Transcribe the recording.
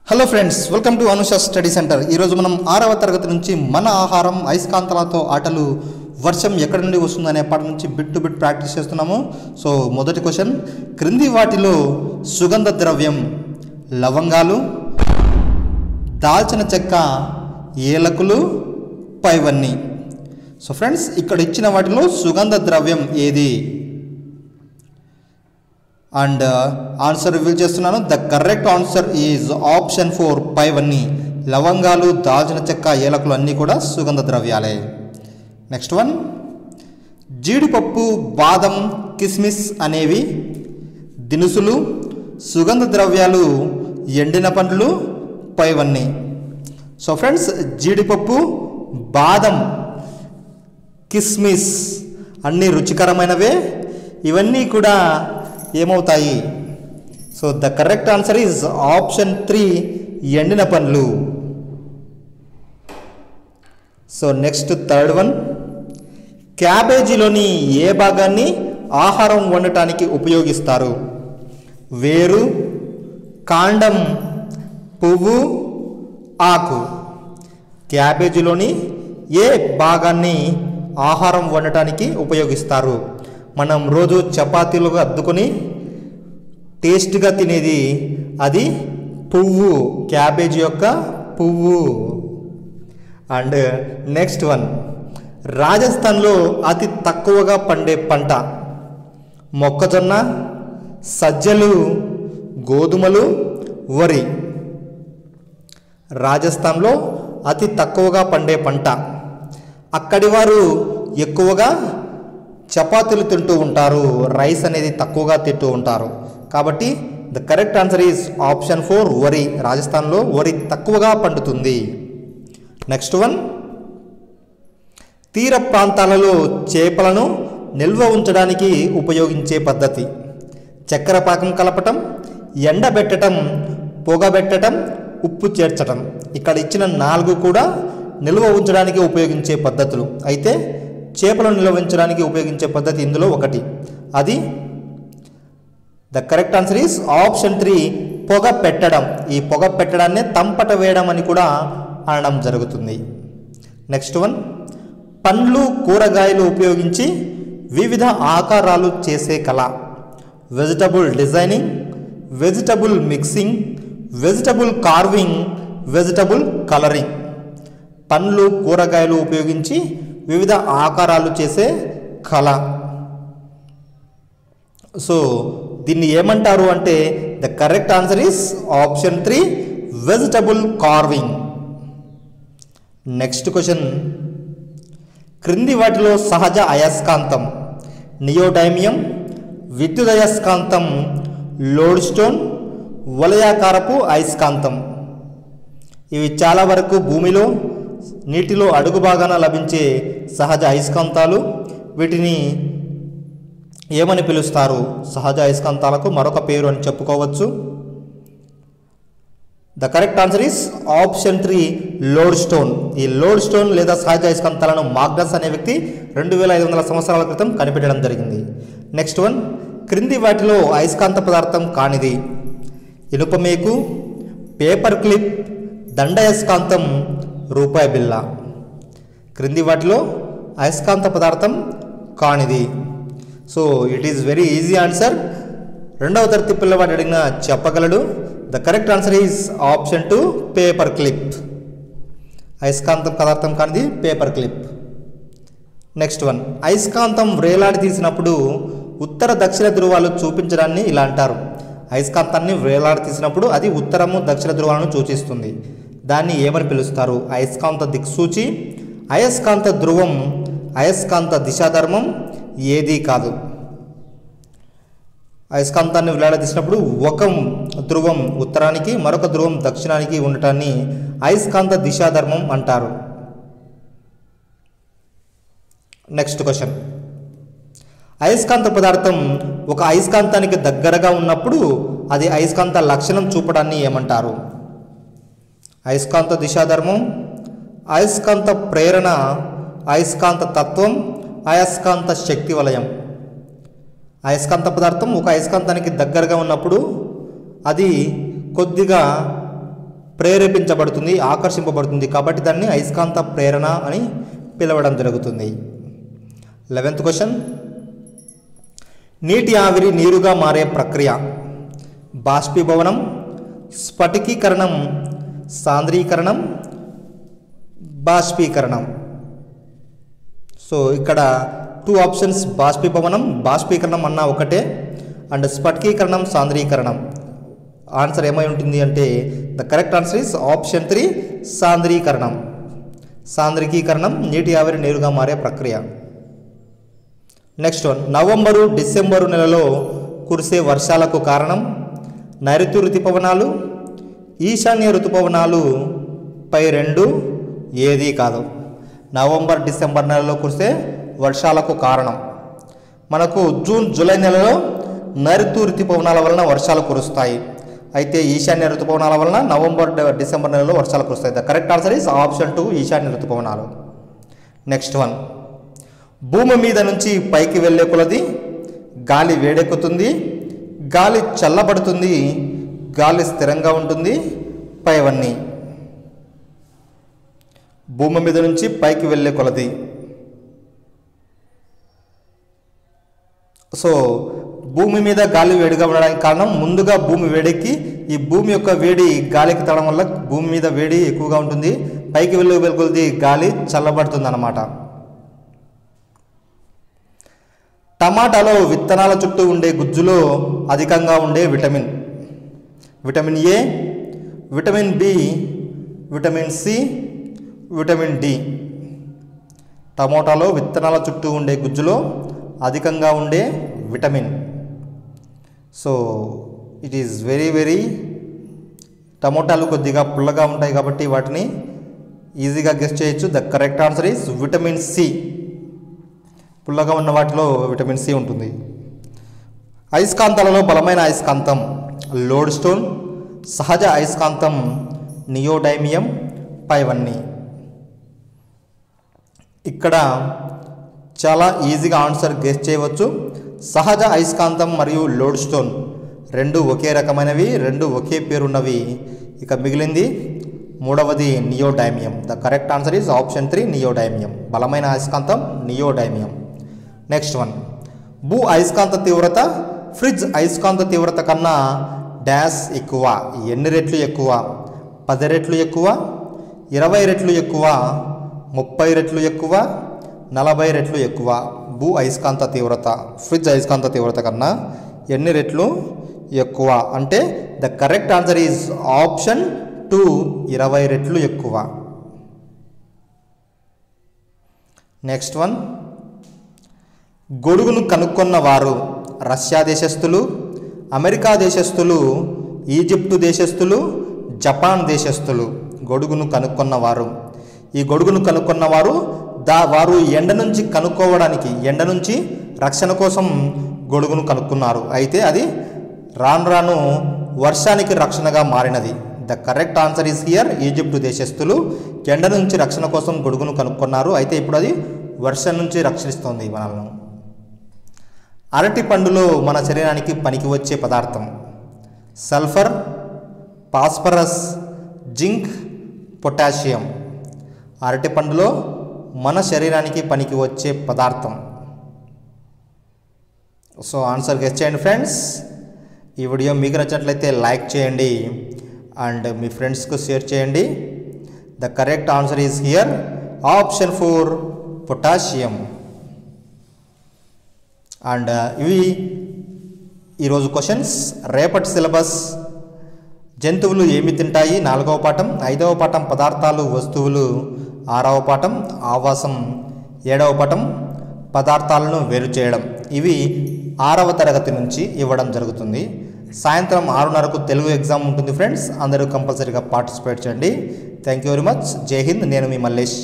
Hello friends, welcome to Anusha study centre. ఈరోజు మనం 6వ తరగతి నుంచి మన ఆహారం, అయస్కాంతాలతో ఆటలు, వర్షం ఎక్కడి నుండి వస్తుందనే పాఠం నుంచి బిట్ టు బిట్ ప్రాక్టీస్ చేస్తున్నాము. సో మొదటి క్వశ్చన్, క్రింది వాటిలో సుగంధ ద్రవ్యం లవంగాలు, దాల్చిన చెక్క, ఏలకులు, పైవన్నీ. సో ఫ్రెండ్స్, ఇక్కడ ఇచ్చిన వాటిలో సుగంధ ద్రవ్యం ఏది? అండ్ ఆన్సర్ రివీల్ చేస్తున్నాను. The correct answer is option 4 పైవన్నీ. లవంగాలు, దాల్చిన చెక్క, ఏలకులు అన్నీ కూడా సుగంధ ద్రవ్యాలే. నెక్స్ట్ వన్, జీడిపప్పు, బాదం, కిస్మిస్ అనేవి దినుసులు, సుగంధ ద్రవ్యాలు ఎండిన పండ్లు, పైవన్నీ. సో ఫ్రెండ్స్, జీడిపప్పు, బాదం, కిస్మిస్ అన్నీ రుచికరమైనవే. ఇవన్నీ కూడా ఏమవుతాయి? So the correct answer is option 3 ఎండిన పండ్లు. సో నెక్స్ట్ థర్డ్ వన్, క్యాబేజీలోని ఏ భాగాన్ని ఆహారం వండటానికి ఉపయోగిస్తారు? వేరు, కాండం, పువ్వు, ఆకు. క్యాబేజీలోని ఏ భాగాన్ని ఆహారం వండటానికి ఉపయోగిస్తారు? మనం రోజు చపాతీలుగా అద్దుకొని టేస్ట్గా తినేది అది పువ్వు, క్యాబేజీ యొక్క పువ్వు. అండ్ నెక్స్ట్ వన్, రాజస్థాన్లో అతి తక్కువగా పండే పంట? మొక్కజొన్న, సజ్జలు, గోధుమలు, వరి. రాజస్థాన్లో అతి తక్కువగా పండే పంట. అక్కడి వారు ఎక్కువగా చపాతీలు తింటూ ఉంటారు, రైస్ అనేది తక్కువగా తింటూ ఉంటారు. కాబట్టి the correct answer is option 4 వరి. రాజస్థాన్లో వరి తక్కువగా పండుతుంది. నెక్స్ట్ వన్, తీర ప్రాంతాలలో చేపలను నిల్వ ఉంచడానికి ఉపయోగించే పద్ధతి? చక్కెర పాకం కలపటం, ఎండబెట్టడం, పొగబెట్టడం, ఉప్పు చేర్చడం. ఇక్కడ ఇచ్చిన 4 కూడా నిల్వ ఉంచడానికి ఉపయోగించే పద్ధతులు. అయితే చేపలను నిల్వ ఉంచడానికి ఉపయోగించే పద్ధతి ఇందులో ఒకటి. అది the correct answer is option 3 పొగ పెట్టడం. ఈ పొగ పెట్టడాన్నే తంపట వేయడం అని కూడా అనడం జరుగుతుంది. నెక్స్ట్ వన్, పండ్లు, కూరగాయలు ఉపయోగించి వివిధ ఆకారాలు చేసే కళ? Vegetable designing, vegetable mixing, vegetable carving, vegetable colouring. పండ్లు, కూరగాయలు ఉపయోగించి వివిధ ఆకారాలు చేసే కళ. సో దీన్ని ఏమంటారు అంటే the correct answer is option 3 vegetable carving. Next question, క్రింది వాటిలో సహజ అయస్కాంతం? నియోడైమియం, విద్యుదయస్కాంతం, లోడ్ స్టోన్, వలయాకారపు అయస్కాంతం. ఇవి చాలా వరకు భూమిలో, నీటిలో అడుగు భాగాన లభించే సహజ అయస్కాంతాలు. వీటిని ఏమని పిలుస్తారు? సహజ అయస్కాంతాలకు మరొక పేరు అని చెప్పుకోవచ్చు. The correct answer is option 3 load stone. ఈ లోడ్ స్టోన్ లేదా సహజ అయస్కాంతాలను మాగ్నస్ అనే వ్యక్తి 2500 సంవత్సరాల క్రితం కనిపెట్టడం జరిగింది. నెక్స్ట్ వన్, క్రింది వాటిలో అయస్కాంత పదార్థం కానిది? ఇనుప మేకు, పేపర్ క్లిప్, దండయస్కాంతం, రూపాయి బిళ్ళ. క్రింది వాటిలో అయస్కాంత పదార్థం కానిది. So it is very easy answer. 2వ తరగతి పిల్లవాడు అడిగిన చెప్పగలడు. The correct answer is option 2 paper clip. అయస్కాంత పదార్థం కానిది పేపర్ క్లిప్. నెక్స్ట్ వన్, అయస్కాంతం వేలాడి తీసినప్పుడు ఉత్తర దక్షిణ ధృవాలు చూపించడాన్ని ఇలా అంటారు. అయస్కాంతాన్ని వేలాడి తీసినప్పుడు అది ఉత్తరము, దక్షిణ ధృవాలను సూచిస్తుంది. దాన్ని ఏమని పిలుస్తారు? అయస్కాంత దిక్సూచి, అయస్కాంత ధ్రువం, అయస్కాంత దిశాధర్మం, ఏదీ కాదు. అయస్కాంతాన్ని వేలాడదీసినప్పుడు ఒక ధ్రువం ఉత్తరానికి, మరొక ధ్రువం దక్షిణానికి ఉండటాన్ని అయస్కాంత దిశాధర్మం అంటారు. నెక్స్ట్ క్వశ్చన్, అయస్కాంత పదార్థం ఒక అయస్కాంతానికి దగ్గరగా ఉన్నప్పుడు అది అయస్కాంత లక్షణం చూపడాన్ని ఏమంటారు? అయస్కాంత దిశాధర్మం, అయస్కాంత ప్రేరణ, అయస్కాంత తత్వం, అయస్కాంత శక్తి వలయం. అయస్కాంత పదార్థం ఒక అయస్కాంతానికి దగ్గరగా ఉన్నప్పుడు అది కొద్దిగా ప్రేరేపించబడుతుంది, ఆకర్షింపబడుతుంది. కాబట్టి దాన్ని అయస్కాంత ప్రేరణ అని పిలవడం జరుగుతుంది. 11th క్వశ్చన్, నీటి ఆవిరి నీరుగా మారే ప్రక్రియ బాష్పీభవనం, స్ఫటికీకరణం, సాంద్రీకరణం, బాష్పీకరణం. సో ఇక్కడ 2 ఆప్షన్స్, బాష్పీభవనం, బాష్పీకరణం అన్న ఒకటే, అండ్ స్ఫటికీకరణం, సాంద్రీకరణం. ఆన్సర్ ఏమై ఉంటుంది అంటే the correct answer is option 3 సాంద్రీకరణం. సాంద్రీకీకరణం నీటి ఆవిరి నీరుగా మారే ప్రక్రియ. నెక్స్ట్ వన్, నవంబరు డిసెంబరు నెలలో కురిసే వర్షాలకు కారణం నైరుతి ఋతుపవనాలు, ఈశాన్య ఋతుపవనాలు పై 2 ఏదీ కాదు. నవంబర్ డిసెంబర్ నెలలో కురిసే వర్షాలకు కారణం మనకు జూన్ జూలై నెలలో నైరుతి ఋతుపవనాల వలన వర్షాలు కురుస్తాయి. అయితే ఈశాన్య ఋతుపవనాల వలన నవంబర్ డిసెంబర్ నెలలో వర్షాలు కురుస్తాయి. The correct answer is option 2 ఈశాన్య ఋతుపవనాలు. నెక్స్ట్ వన్, భూమి మీద నుంచి పైకి వెళ్ళే కొలది గాలి వేడెక్కుతుంది, గాలి చల్లబడుతుంది, గాలి స్థిరంగా ఉంటుంది, పైవన్నీ. భూమి మీద నుంచి పైకి వెళ్ళే కొలది. సో భూమి మీద గాలి వేడిగా ఉండడానికి కారణం ముందుగా భూమి వేడెక్కి ఈ భూమి యొక్క వేడి గాలికి తగ్గడం వల్ల భూమి మీద వేడి ఎక్కువగా ఉంటుంది, పైకి వెళ్ళే కొలది గాలి చల్లబడుతుంది అన్నమాట. టమాటాలో విత్తనాల చుట్టూ ఉండే గుజ్జులో అధికంగా ఉండే vitamin vitamin A, vitamin B, vitamin C, vitamin D. టమోటాలో విత్తనాల చుట్టూ ఉండే గుజ్జులో అధికంగా ఉండే vitamin. So it is very టమోటాలు కొద్దిగా పుల్లగా ఉంటాయి కాబట్టి వాటిని ఈజీగా గెస్ చేయొచ్చు. The correct answer is vitamin C. పుల్లగా ఉన్న వాటిలో విటమిన్ సి ఉంటుంది. అయస్కాంతాలలో బలమైన అయస్కాంతం లోడ్ స్టోన్, సహజ అయస్కాంతం నియోడైమియం, పైవన్నీ. ఇక్కడ చాలా ఈజీగా ఆన్సర్ గెస్ చేయవచ్చు. సహజ అయస్కాంతం మరియు లోడ్ స్టోన్ 2 ఒకే రకమైనవి, 2 ఒకే పేరున్నవి. ఇక మిగిలింది మూడవది neodymium. The correct answer is option 3 neodymium. బలమైన అయస్కాంతం నియోడైమియం. నెక్స్ట్ వన్, భూ అయస్కాంత తీవ్రత ఫ్రిడ్జ్ అయస్కాంత తీవ్రత కన్నా డాష్ ఎక్కువ. ఎన్ని రెట్లు ఎక్కువ? 10 రెట్లు ఎక్కువ, 20 రెట్లు ఎక్కువ, 30 రెట్లు ఎక్కువ, 40 రెట్లు ఎక్కువ. భూ అయస్కాంత తీవ్రత ఫ్రిడ్జ్ అయస్కాంత తీవ్రత కన్నా ఎన్ని రెట్లు ఎక్కువ అంటే the correct answer is option 2 20 రెట్లు ఎక్కువ. నెక్స్ట్ వన్, గొడుగును కనుక్కున్న వారు రష్యా దేశస్థులు, అమెరికా దేశస్థులు, ఈజిప్టు దేశస్థులు, జపాన్ దేశస్థులు. గొడుగును కనుక్కున్నవారు, ఈ గొడుగును కనుక్కున్నవారు వారు ఎండ నుంచి కనుక్కోవడానికి, ఎండ నుంచి రక్షణ కోసం గొడుగును కనుక్కున్నారు. అయితే అది రాను రాను వర్షానికి రక్షణగా మారినది. The correct answer is here Egypt దేశస్థులు ఎండ నుంచి రక్షణ కోసం గొడుగును కనుక్కున్నారు. అయితే ఇప్పుడు అది వర్షం నుంచి రక్షిస్తుంది మనల్ని. అరటి పండులో మన శరీరానికి పనికి వచ్చే పదార్థం సల్ఫర్, ఫాస్ఫరస్, జింక్, పొటాషియం. అరటి పండులో మన శరీరానికి పనికి వచ్చే పదార్థం. సో ఆన్సర్ గెస్ చేయండి ఫ్రెండ్స్. ఈ వీడియో మీకు నచ్చినట్లయితే లైక్ చేయండి అండ్ మీ ఫ్రెండ్స్కు షేర్ చేయండి. The correct answer is here option 4 potassium. And ఇవి ఈరోజు క్వశ్చన్స్. రేపటి సిలబస్ జంతువులు ఏమి తింటాయి 4వ పాఠం, 5వ పాఠం పదార్థాలు వస్తువులు, 6వ పాఠం ఆవాసం, 7వ పాఠం పదార్థాలను వేరు చేయడం. ఇవి 6వ తరగతి నుంచి ఇవ్వడం జరుగుతుంది. సాయంత్రం 6:30కు తెలుగు ఎగ్జామ్ ఉంటుంది ఫ్రెండ్స్. అందరూ కంపల్సరీగా పార్టిసిపేట్ చేయండి. Thank you very much. జై హింద్. నేను మీ మల్లేష్.